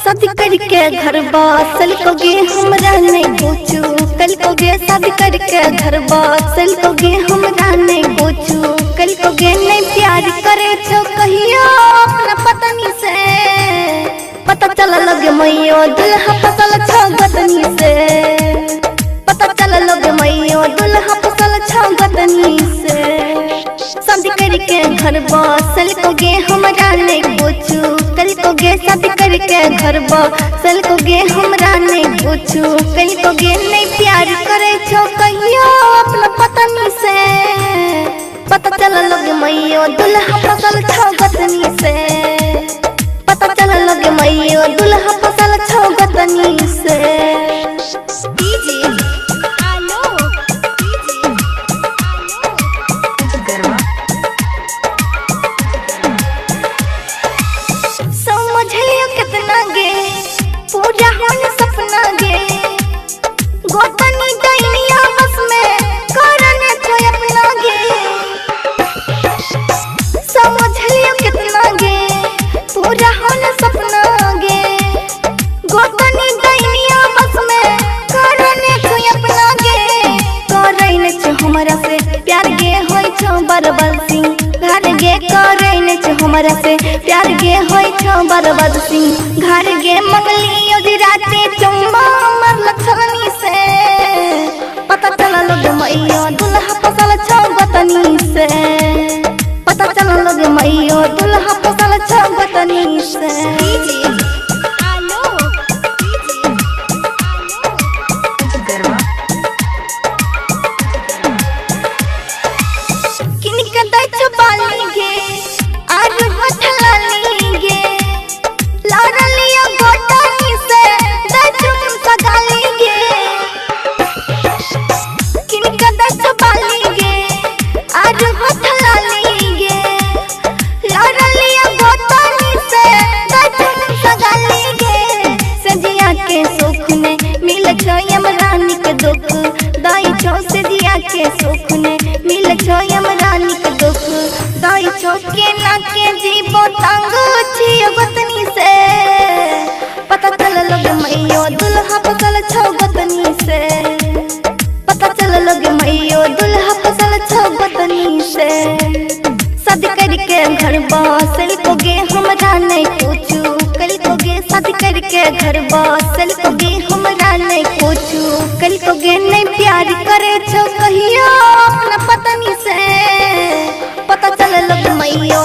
शादी करके घर बासल कोगे हमरा नहीं पूछू, कल कोगे शादी करके घर बासल कोगे हमरा नहीं पूछू, कल कोगे नहीं प्यार करे छो कहियो अपना पत्नी से, पता चल लगे मैयो दुल्हा फसल छो गतनी से, पता चल लगे मैयो दुल्हा फसल छो गतनी से। शादी करके घर बासल कोगे हमरा नहीं पूछू, कल कोगे शादी करके घर बासल कोगे हमरा नहीं पूछू, कल कोगे नहीं प्यार करे छो कहियो अपना पत्नी से, पता चल लगे मैयो दुल्हा फसल छो गतनी से, पता चल लगे मैयो दुल्हा फसल छो गतनी से। पूरा होने सपना गे गोतनी दैनिया बस में करने छो अपना गे, समझ लियो कितना गे पूरा होने सपना गे गोतनी दैनिया बस में करने छो अपना गे, करने छो हमरा से प्यार गे होई छो बरबल सिंह घर गे, करने छो हमरा से प्यार गे होई छो बरबल सिंह घर गे, मंगली राते चुम्मा मर लछनी से, पता चल लगे मैयो दुल्हा फसल छो गतनी से, पता चल लगे मैयो दुल्हा फसल छो गतनी से। किनका दै छो बाली गे आज होठ लाली गे लाडलिया गोटनी से दै छो सगाली गे, किनका दै छो बाली गे आज होठ लाली गे लाडलिया गोटनी से दै छो सगाली गे, सजिया के सुख ने मिल छो यमरानी के दुख दाई छो, सजिया के सुख ने मिल छो यमरानी के दुख दाई छो, के ना के जीवो तंग छियो गतनी से, पता चल लगे मैयो दुल्हा फसल छो गतनी से, पता चल लगे मैयो दुल्हा फसल छो गतनी से। शादी करके घर बासल कोगे हमरा नहीं पूछू, कल कोगे शादी करके घर बासल कोगे हमरा नहीं पूछू, कल कोगे नहीं प्यार करे छो कहियो अपना पत्नी से, पता चल लगे मैयो